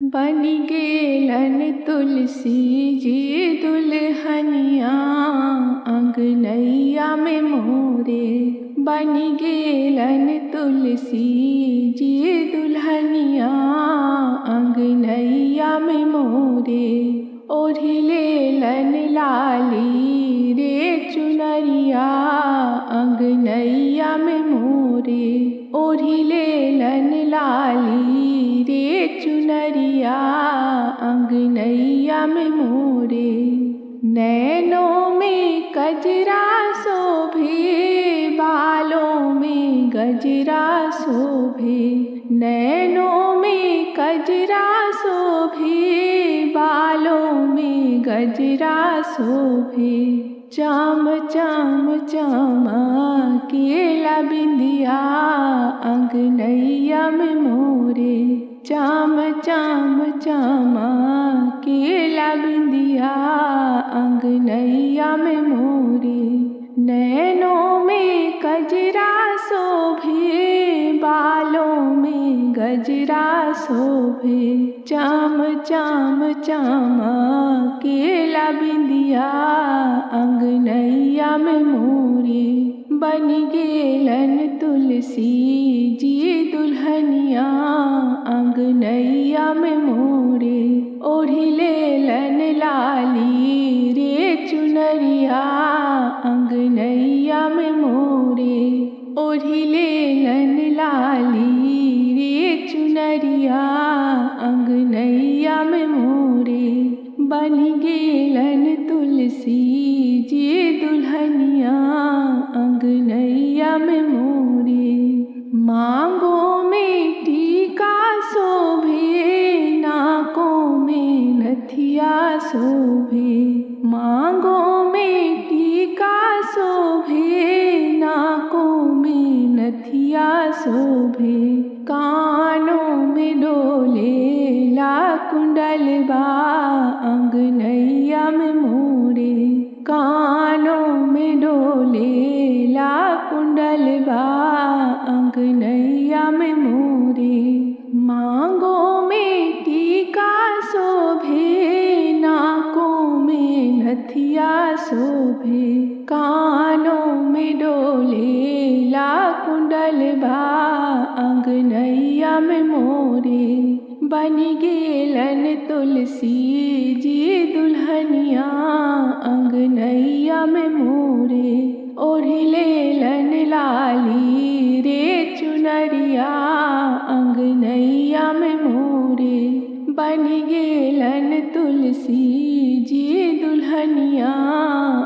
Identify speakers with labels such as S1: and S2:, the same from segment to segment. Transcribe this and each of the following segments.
S1: बनी गेलन तुलसी जी दुल्हनिया अंगनैया में मोरे। बनी गेलन तुलसी जी दुल्हनिया अंगनैया में मोरे। ओढ़ी लेलन लाली रे चुनरिया अंगनैया में मोरे। ओढ़ी लेलन लाली रे चुनरिया अंगनैया में मोरे। नैनों में कजरा शोभे बालों में गजरा शोभे। नैनों में कजरा शोभे बालों में गजरा शोभे। चाम चाम चमकेला बिंदिया अंगनैया में मोरे। चाम चाम चमकेला बिंदिया अंगनैया में मोरे। नैनों में कजरा शोभे बालों में गजरा शोभे। चाम चाम चमकेला बिंदिया अंगनैया में मोरे। बनी गेलन तुलसी जी दुल्हनिया अंगनैया में मोरे। ओढ़ी लेलन लाली रे चुनरिया अंगनैया में मोरे। ओढ़ी लेलन लाली रे चुनरिया अंगनैया में मोरे। बनी गेलन तुलसी जी दुल्हनिया अंगनैया में मोरे। मांगों में टीका शोभे नाकों में नथिया शोभे। मांगों में टीका शोभे नाकों में नथिया शोभे। कानों में डोले ला कुंडलबा अंगनैया में मोरे। कानों में डोले ला कुंडलबा अंगनैया में मोरे। मांगों में टीका शोभे नाकों में नथिया शोभे। कानों में डोले ला कुंडलबा अंगनैया में मोरे। बनी गेलन तुलसी जी दुल्हनिया अंगनैया में मोरे। ओढ़ी लेलन लाली रे चुनरिया अंगनैया में मोरे। बनी गेलन तुलसी जी दुल्हनिया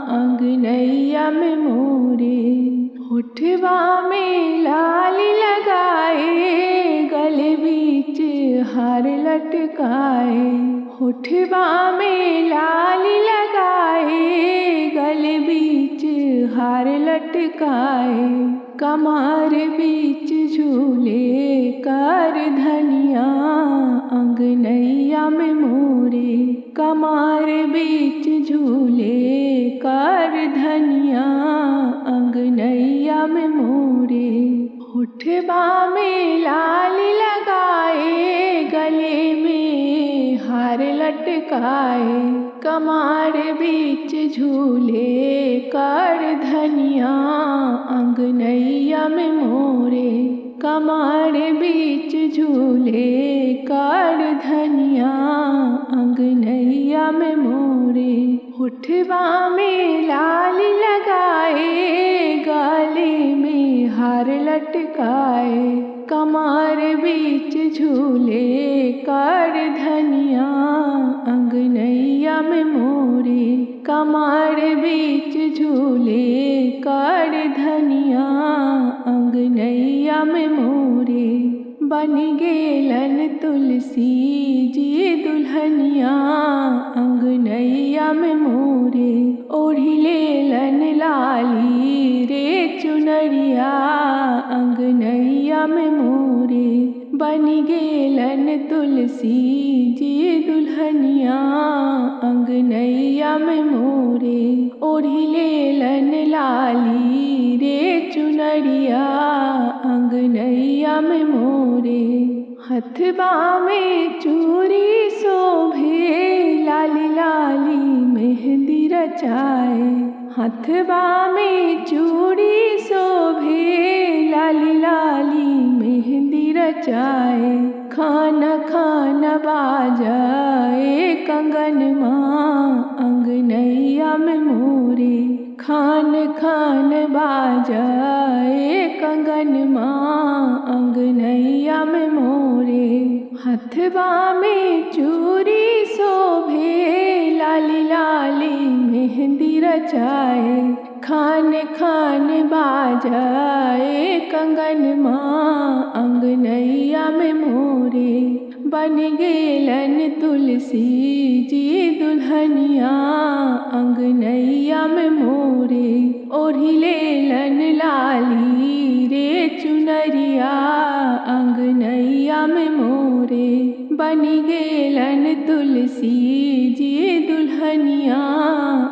S1: अंगनैया में मोरे। होठवा में लाली लगाए गले बीच हार लटकाए। होठवा में लाली लगाए गले बीच हार लटकाए। कमर बीच झूले कर धनिया अंगनैया में मोरे। कमर बीच झूले कर धनिया अंगनैया में मोरे। होठवा में लाली लगाए गले में हार लटकाए। कमर बीच झूले कर धनिया अंगनैया में मोरे। कमर बीच झूले कर धनिया अंगनैया में मोरे। होठवा में लाली लगाए गले में हार लटकाए। कमर बीच झूले कर धनिया अंगनैया में मोरे। कमर बीच झूले कर धनिया अंगनैया में मोरे। बनी गेलन तुलसी जी दुल्हनिया अंगनैया में मोरे। ओढ़ी लेलन लाली रे चुनरिया अंगनैया में मोरे। बनी गेलन तुलसी जी दुल्हनिया अंगनैया में मोरे। ओढ़ी लेलन लाली रे चुनरिया अंगनैया में मोरे। हथबा में चूड़ी शोभे लाली लाली मेहंदी रचाए। हथबा में चूड़ी शोभे लाली लाली मेहंदी रचाए। खान खान बाजाए कंगन माँ अंगनैया में मोरे। खान खान बाजाए कंगन माँ अंगनैया में मोरे। हथबा में चूड़ी शोभे लाली लाली मेहंदी रचाए। खान खान बाजाए कंगन माँ अंगनैया में मोरे। बन गेलन तुलसी जी दुल्हनिया अंगनैया में मोरे। ओढ़ी लेलन लाली रे चुनरिया अंगनैया में मोरे। बन गेलन तुलसी जी दुल्हनिया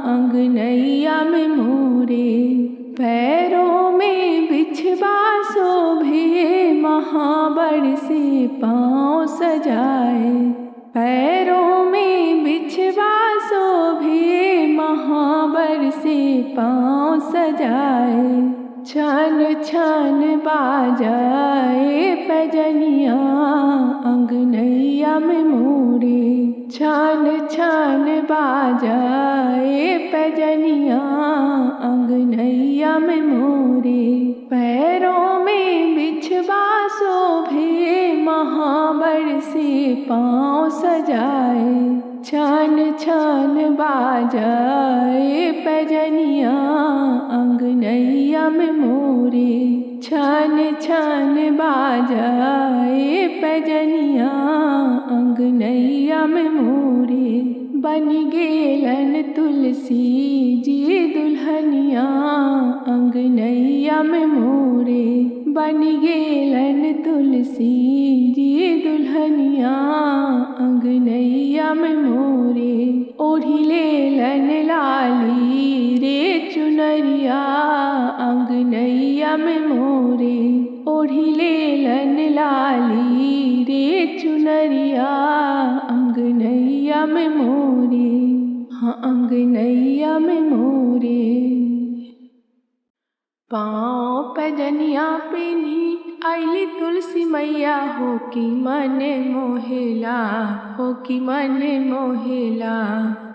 S1: अंगनैया में मोरे। पैरों में बिछवा शोभे महाबर से पाँव सजाए। पैरों में बिछवा शोभे महाबर से पाँव सजाए। छन छन बाजाए पैजनिया अंगनैया में मोरे। छन छन बाजाए पैजनिया अंगनैया में मोरे। पैरों में बिछवा शोभे महाबर से पाँव सजाए। छन छन बाजाए पैजनिया अंगनैया में मोरे। छन छन बाजाए पैजनिया अंगनैया में मोरे। बन गेलन तुलसी जी दुल्हनिया अंगनैया में मोरे। बन गेलन तुलसी जी दुल्हनिया अंगनैया में मोरे। ओढ़ी लेलन लाली रे चुनरिया अंगनैया में मोरे। ओढ़ी लेलन लाली रे चुनरिया अंगनैया में मोरे। हाँ अंगनैया में मोरे। पाँव पैजनिया पेन्ही आइली तुलसी मैया हो कि मन मोहेला। हो कि मन मोहेला।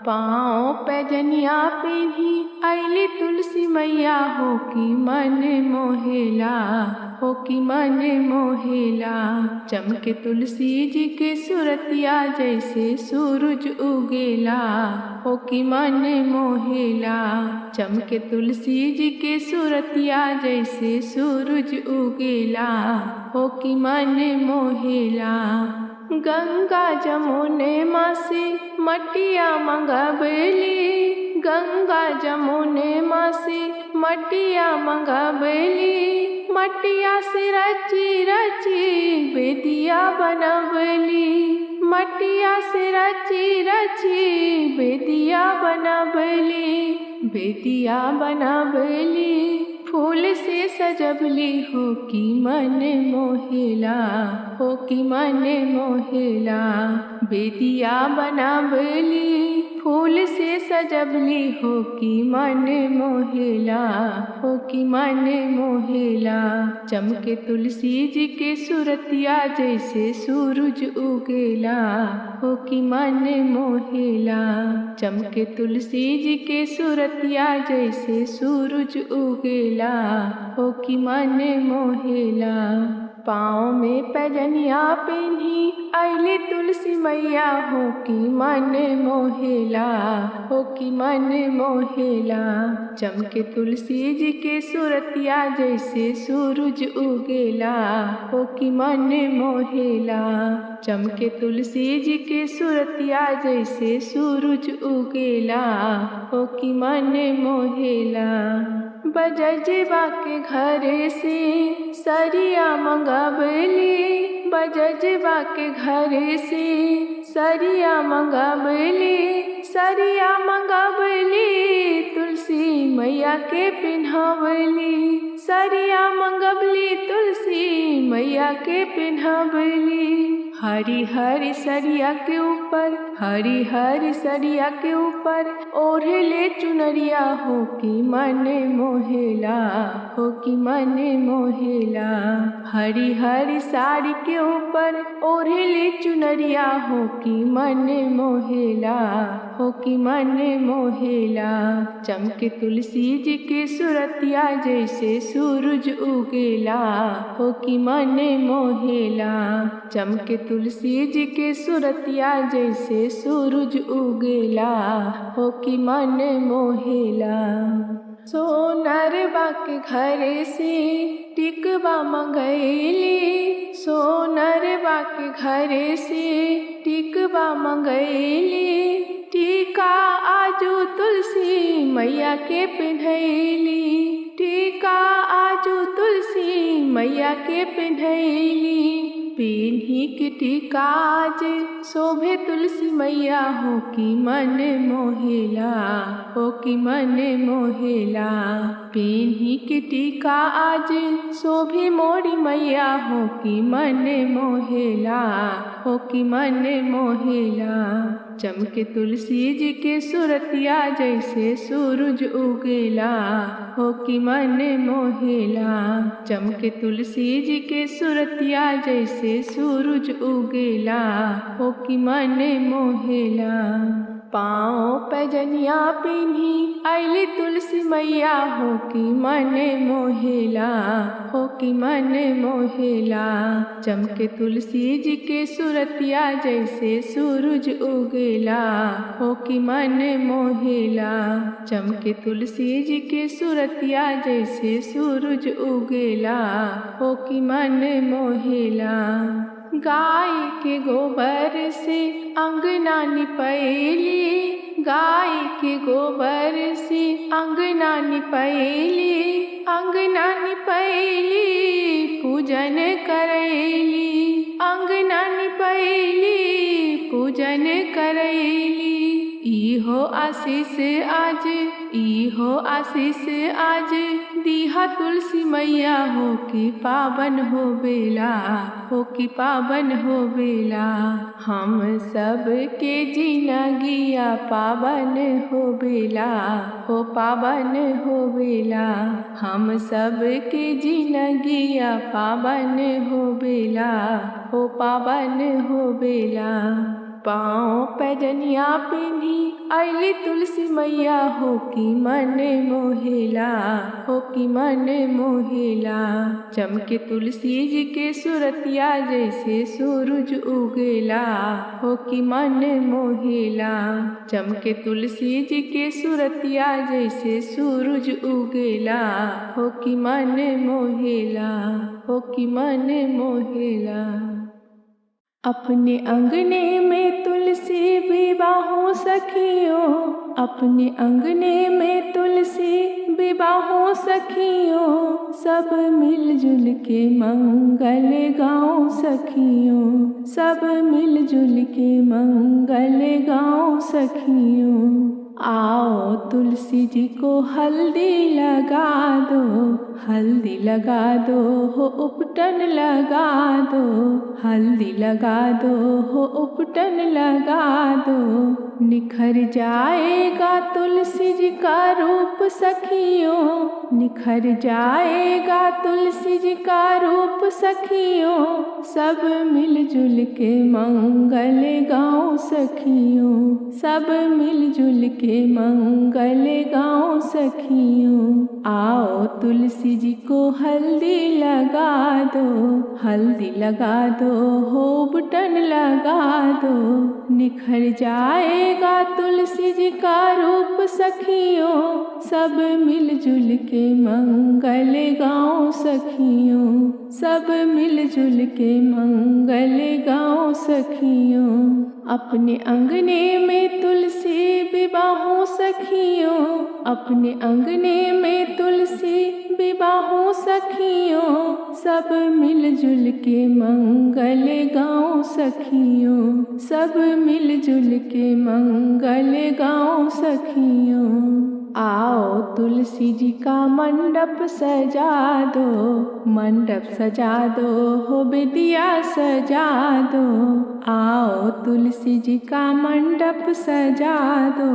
S1: पाँव पैजनिया पेन्ही आइली तुलसी मैया हो कि मन मोहेला। हो कि मन मोहेला। चमके तुलसी जी के सूरतिया जैसे सूरज उगेला। हो कि मन मोहेला। चमके तुलसी जी के सूरतिया जैसे सूरज उगेला। हो कि मन मोहेला। गंगा जमुने माँ से मटिया मंगबली। गंगा जमुने माँ से मटिया मंगबली। मटिया से रची रची बेदिया बनबली। मटिया से रची रची बेदिया बनबली। बेदिया बनबली। फूल से सजबली हो कि मन मोहेला। हो कि मन मोहेला। बेदिया बनबली। फूल से सजबली हो कि मन मोहेला। हो कि मन मोहेला। चमके तुलसी जी के सूरतिया जैसे सूरज उगेला। हो कि मन मोहेला। चमके तुलसी जी के सूरतिया जैसे सूरज उगेला। हो कि मन मोहेला। पाँव में पैजनिया पेन्ही आइली तुलसी मैया हो कि मन मोहेला। हो कि मन मोहेला। चमके तुलसी जी के सूरतिया जैसे सूरज उगेला। हो कि मन मोहेला। चमके तुलसी जी के सूरतिया जैसे सूरज उगेला। हो कि मन मोहेला। बजजबा के घर से सरिया मंगबली। बजजबा के घर से सरिया मंगबली। सरिया मंगबली तुलसी मैया के पिन्हबली। सरिया मंगबली तुलसी मैया के पिन्हबली। हरी हरी सरिया के ऊपर, हरी हरी सरिया के ऊपर ओढ़े ले चुनरिया हो कि मन मोहेला, हो कि मन मोहेला। हरी हरी साड़ी के ऊपर ओढ़े ले चुनरिया हो कि मन मोहेला, हो कि मन मोहेला। चमके तुलसी जी के सुरतिया जैसे सूरज उगेला, हो कि मन मोहेला। चमके तुलसी जी के सुरतिया जैसे सूरज उगेला, हो कि मन मोहेला। सोनरबा के घर से टिकवा मंगैली, सोनरबा के घर से टिकवा मंगैली। टीका आजू तुलसी मैया के पिन्हैली, टीका आजू तुलसी मैया के पिन्हैली। पिन्ही के टीका आज शोभे तुलसी मैया हो कि मन मोहेला, हो कि मन मोहेला। पिन्ही के टीका आज शोभे मोरी मैया हो कि मन मोहेला, हो कि मन मोहेला। चमके तुलसी जी के सुरतिया जैसे सूरज उगेला, हो कि मन मोहेला। चमके तुलसी जी के सुरतिया जैसे सूरज उगेला, हो कि मन मोहेला। पाँव पैजनिया पिन्ही आइली तुलसी मैया हो कि मन मोहेला, हो कि मन मोहेला। चमके तुलसी जी के सुरतिया जैसे सूरज उगेला, हो कि मन मोहेला। चमके तुलसी जी के सुरतिया जैसे सूरज उगेला, हो कि मन मोहेला। गाय के गोबर से अंगना निपैली, गाय के गोबर से अंगना निपैली। अंगना निपैली पूजन करैली, अंगना निपैली पूजन करैली। इहो आशीष आज, इहो आशीष आज दीहा तुलसी मैया हो कि पावन हो बेला, हो कि पावन हो बेला। हम सब के जिनगिया पावन हो बेला, हो पावन हो बेला। हम सब के जिनगिया पावन हो बेला, हो पावन हो बेला। पाँव पैजनिया पिन्ही आइली तुलसी मैया हो कि मन मोहेला, हो कि मन मोहेला। चमके तुलसी जी के सुरतिया जैसे सूरज उगेला, हो कि मन मोहेला। चमके तुलसी जी के सुरतिया जैसे सूरज उगेला, हो कि मन मोहेला, हो कि मन मोहेला। अपने अंगने में तुलसी विवाहों सखियों, अपने अंगने में तुलसी विवाहों सखियों। सब मिलजुल के मंगल गाओ सखियों, सब मिलजुल के मंगल गाओ सखियों। आओ तुलसी जी को हल्दी लगा दो, हल्दी लगा दो हो उपटन लगा दो, हल्दी लगा दो हो उपटन लगा दो। निखर जाएगा तुलसी जी का रूप सखियों, निखर जाएगा तुलसी जी का रूप सखियों। सब मिलजुल के मंगल गाओ सखियों, सब मिलजुल के मंगल गाओ सखियों। आओ तुलसी जी को हल्दी लगा दो, हल्दी लगा दो हो बटन लगा दो। निखर जाएगा तुलसी जी का रूप सखियों, सब मिलजुल के मंगल गाओ सखियों, सब मिलजुल के मंगल गाओ सखियों। अपने अंगने में तुलसी विवाहों सखियों, अपने अंगने में तुलसी विवाहों सखियों। सब मिलजुल के मंगल गाओ सखियों, सब मिलजुल के मंगल गाओ सखियों। आओ तुलसी जी का मंडप सजा दो, मंडप सजा दो हो बिदिया सजा दो। आओ तुलसी जी का मंडप सजा दो,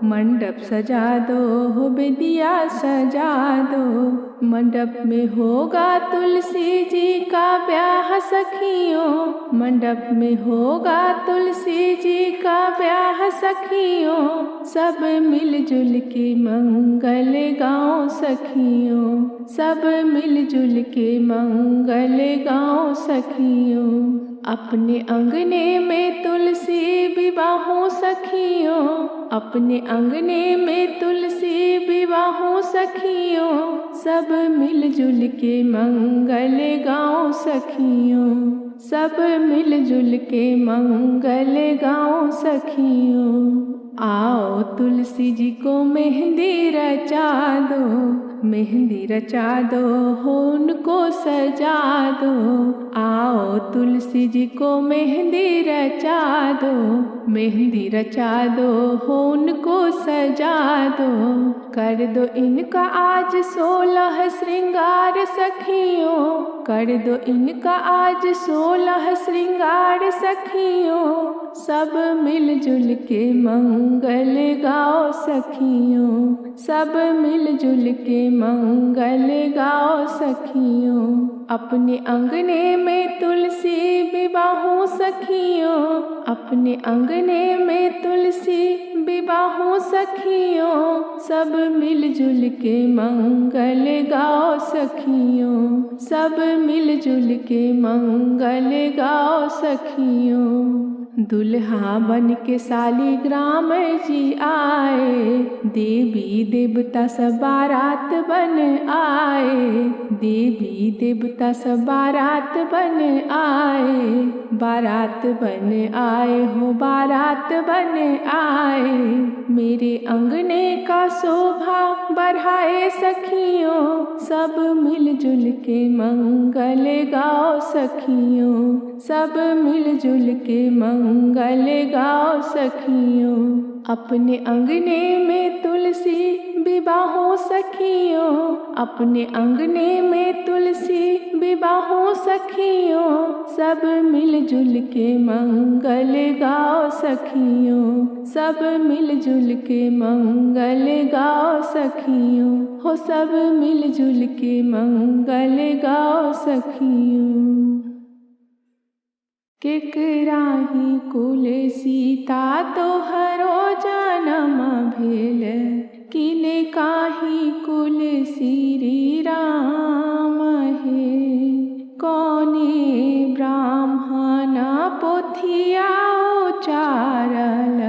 S1: मंडप सजा दो हो बिदिया सजा दो। मंडप में होगा तुलसी जी का ब्याह सखियों, मंडप में होगा तुलसी जी का ब्याह सखियों। सब मिलजुल के मंगल गाओ सखियों, सब मिलजुल के मंगल गाओ सखियों। अपने अंगने में तुलसी विवाहों सखियों, अपने अंगने में तुलसी विवाहों सखियों। सब मिलजुल के मंगल गाओ सखियों, सब मिलजुल के मंगल गाओ सखियों। आओ तुलसी जी को मेहंदी रचा दो, मेहंदी रचा दो हो उनको सजा दो। आओ तुलसी जी को मेहंदी रचा दो, मेहंदी रचा दो हो उनको सजा दो। कर दो इनका आज 16 श्रृंगार सखियों, कर दो इनका आज 16 श्रृंगार सखियों। सब मिलजुल के मंगल गाओ सखियों, सब मिलजुल के मंगल गाओ सखियों। अपने अंगने में तुलसी विवाहों सखियों, अपने अंगने में तुलसी विवाहों सखियों। सब मिलजुल के मंगल गाओ सखियों, सब मिलजुल के मंगल गाओ सखियों। दुल्हा बन के शालिग्राम जी आए, देवी देवता सब बारात बन आए, देवी देवता सब बारात बन आए, बारात बन आए हो बारात बन आए। मेरे अंगने का शोभा बढ़ाए सखियों, सब मिलजुल के मंगल गाओ सखियों, सब मिलजुल के मंगल गाओ सखियों। अपने अंगने में तुलसी विवाहों सखियों, अपने अंगने में तुलसी विवाहों सखियों। सब मिलजुल के मंगल गाओ सखियों, सब मिलजुल के मंगल गाओ सखियों हो, सब मिलजुल के मंगल गाओ सखियों। केकराही कुल सीता तोहरो जनम भेल, किने काही कुल श्री राम हे। कौने ब्राह्मण पोथिया उचारल,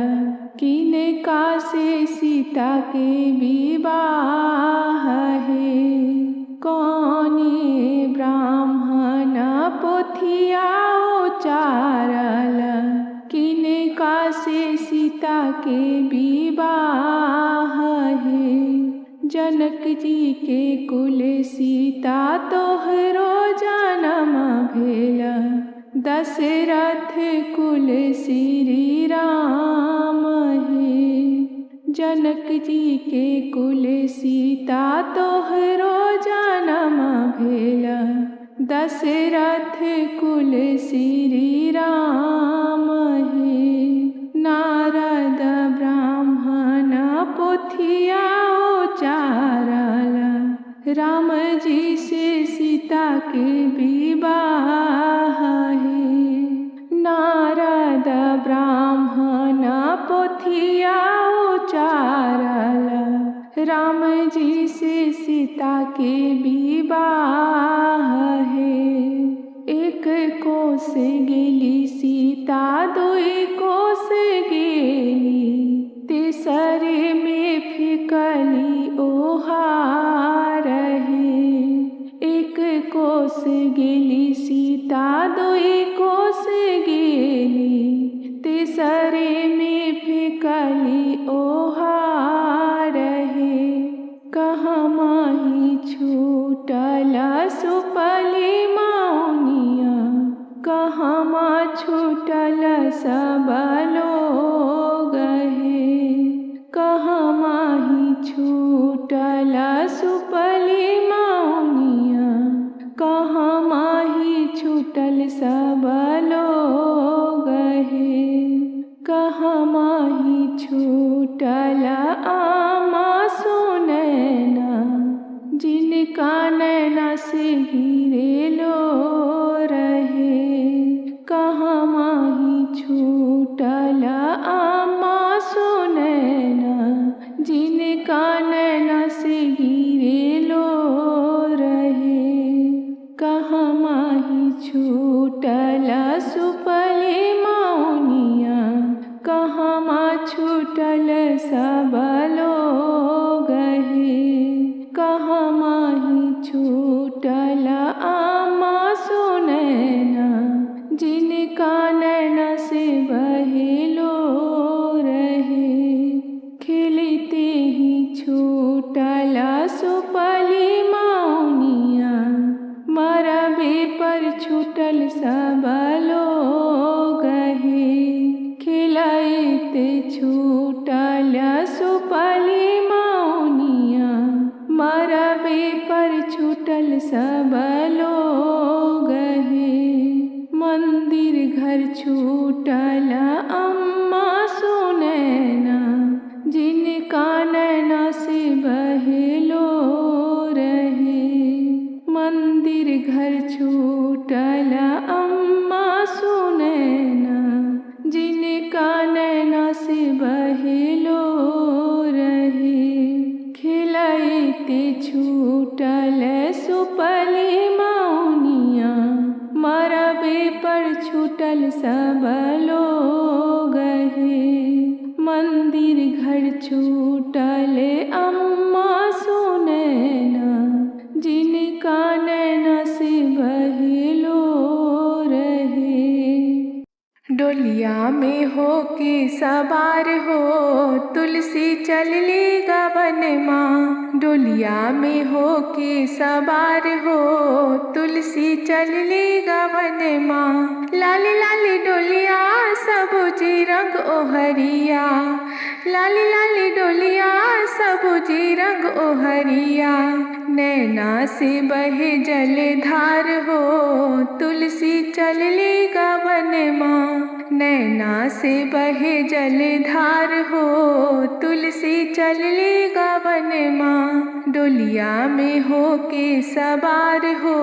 S1: किने का से सीता के विवाह हे। कौने ब्राह्मण पोथिया उचारल, किने का से सीता के विवाह हे। जनक जी के कुल सीता तोहरो जनम भेल, दशरथ कुल श्री राम हे। जनक जी के कुल सीता तोहरो जनम भेल, दशरथ कुल श्री राम हे। नारद ब्राह्मण पोथिया उचारल, राम जी से सीता के विवाह हे। नारद ब्राह्मण पोथिया उचारल, राम जी से सीता के विवाह हे। एक कोस गेली सीता दुई कोस गेली, तेसरे में फिकली ओहार हे। एक कोस गेली सीता दुई कोस गेली, तेसरे में फिकली ओहार हे। कहाँ माही छूटल सुपली मौनिया, कहाँ माँ छूटल सब लोग हे। कहाँ माही छू कहाँ माही छूटल आमा सुनैना, जिनका नैना से गिरे लो रहे। कहाँ माही छूटल आमा सुनैना, जिनका नैना से गिरे लो रहे। कहाँ माही छूटल सुपली मौनिया, कहाँ माँ छूटल सब लोग हे। कहाँ माही छूटल आमा सुनैना, जिनका नैना से बहे लो रहे। खेलते ही छूटल सुपली मौनिया, मरबे पर छूटल सब लोग हे। खिलैते छूटल सुपली मौनिया, मरबे पर छूटल सब लोग हे। मंदिर घर छूटल अम्मा सुनैना, जिनका नैना से बहे लो रहे। मंदिर घर छूटल अम्मा सुनैना, जिनका नैना से बहे लो रहे। खिलैते छूटल सुपली मौनिया, मरबे पर छूटल सब लोग हे। मंदिर घर छूटल अम्मा सुनैना, जिनका नैना से बहे लो रहे। डोलिया में हो के सवार हो तुलसी चलली गवन माँ। डोलिया में हो के सवार हो तुलसी चलली गवन माँ। लाली लाली डोलिया सबुजी रंग ओहरिया, लाली लाली डोलिया सबुजी रंग ओहरिया। नैना से बहे जलधार हो तुलसी चलली गवन माँ। नैना से बहे जलधार हो तुलसी चलली गवन माँ। डोलिया में हो के सवार हो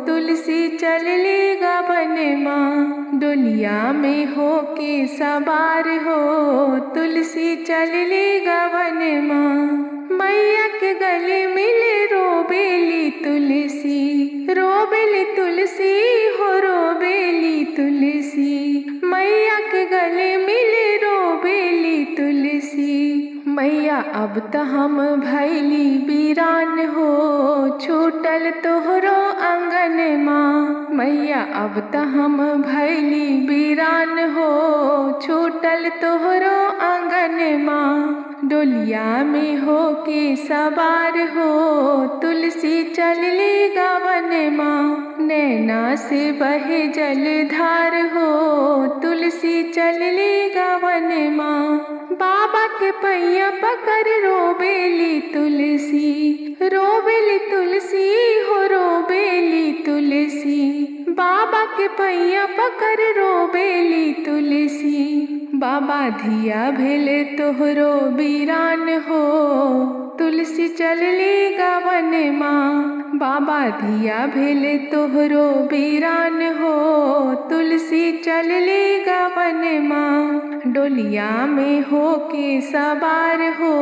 S1: तुलसी चलली गवन माँ। डोलिया में हो के सवार हो तुलसी चलली गवन माँ। मैया के गले मिले रोबेली तुलसी, रोबेली तुलसी हो रोबेली तुलसी। मैया के गले मिले रोबेली तुलसी। मैया अब त हम भैली वीरान हो छूटल तोहरो आंगन माँ। मैया अब त हम भैली वीरान हो छूटल तोहरो आंगन माँ। डोलिया में हो के सवार हो तुलसी चलली गवन माँ। नैना से बहे जलधार हो तुलसी चलली गवन माँ। बाबा के पैया पकड़ रोबेली तुलसी, रोबेली तुलसी हो रोबेली तुलसी। बाबा के पैया पकड़ रोबेली तुलसी। बाबा धिया भेले तोहरो वीरान हो तुलसी चलली गवन माँ। बाबा धिया भेले तोहरो वीरान हो तुलसी चलली गवन माँ। डोलिया में हो के सवार हो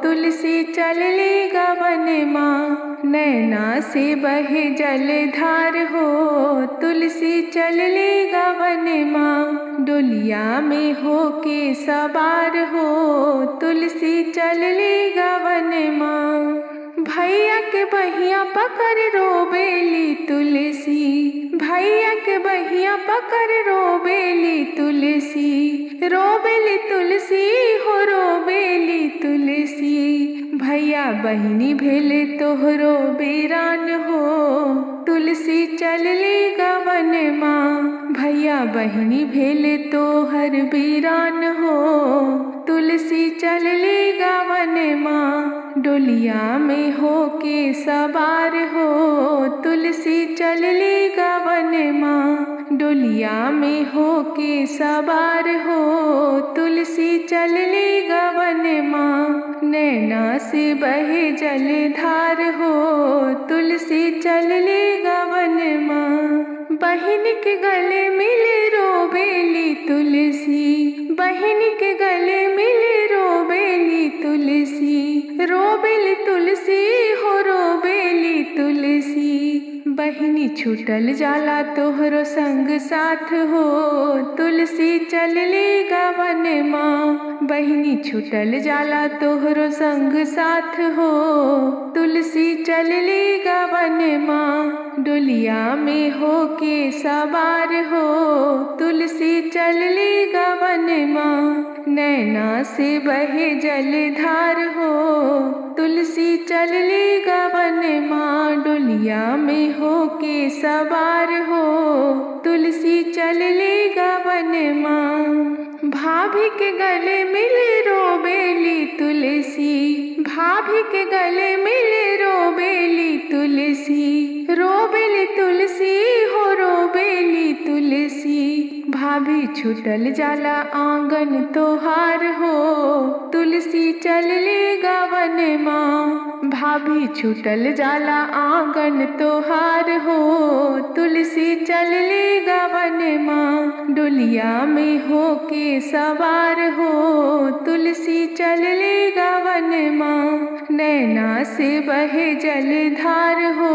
S1: तुलसी चलली गवन माँ। नैना से बहे जलधार हो तुलसी चलली गवन माँ। डोलिया में हो के सवार हो तुलसी चलली गवन माँ। भैया के बहिया पकड़ रोबेली तुलसी, भैया के बहिया पकड़ रोबेली तुलसी। रोबेली तुलसी हो रोबेली तुलसी। भैया बहिनी भेले तोहरो वीरान हो तुलसी चलली गवन माँ। भैया बहिनी भेले तोहर वीरान हो तुलसी चलली गवन माँ। डोलिया में हो के सवार हो तुलसी चलली गवन माँ। डोलिया में हो के सवार हो तुलसी चलली गवन माँ। नैना से बहे जलधार हो तुलसी चलली गवन माँ। बहिन के गले मिले रोबेली तुलसी, बहिन के गले मिले रोबेली तुलसी। रोबेली तुलसी हो रोबेली तुलसी। बहिनी छूटल जाला तोहरो संग साथ हो तुलसी चलली गवन माँ। बहिनी छूटल जाला तोहरो संग साथ हो तुलसी चलली गवन माँ। डोलिया में हो के सवार हो तुलसी चलली गवन माँ। नैना से बहे जलधार हो तुलसी चलली गवन माँ। डोलिया में हो के सवार हो तुलसी चलली गवन माँ। भाभी के गले मिले रोबेली तुलसी, भाभी के गले मिले रोबेली तुलसी। रोबेली तुलसी हो रोबेली तुलसी। भाभी छूटल जाला आंगन तोहार हो तुलसी चलली गवन माँ। भाभी छूटल जाला आंगन तोहार हो तुलसी चलली गवन माँ। डोलिया में हो के सवार हो तुलसी चलली गवन माँ। नैना से बहे जलधार हो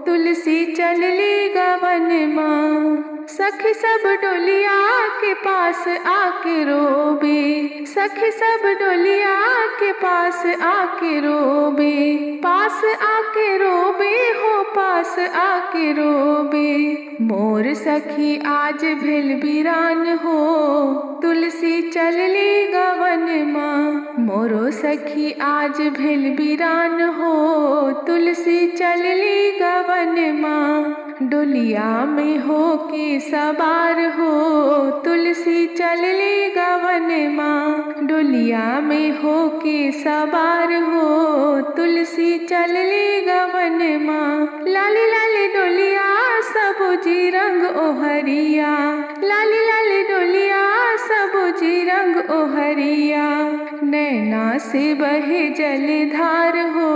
S1: तुलसी चलली गवन माँ। सखी सब डोलिया के पास आके रोबे, सखी सब डोलिया के पास आके रोबे। पास आके रोबे हो पास आके रोबे। मोर सखी आज भेल वीरान हो तुलसी चलली गवन माँ। मोरो सखी आज भेल वीरान हो तुलसी चलली गवन माँ। डोलिया में हो के सवार हो तुलसी चलली गवन माँ। डोलिया में हो के सवार हो तुलसी चलली गवन माँ। लाली लाली डोलिया सबुजी रंग ओहरिया, लाली लाली डोलिया सबुजी रंग ओहरिया। नैना से बहे जलधार हो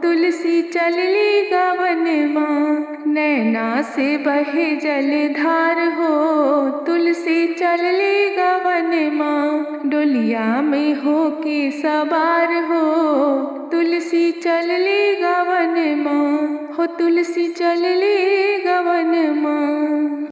S1: तुलसी चलली गवन माँ। नैना से बहे जलधार हो तुलसी चलली गवन माँ। डोलिया में हो के सवार हो तुलसी चलली गवन माँ। हो तुलसी चलली गवन माँ।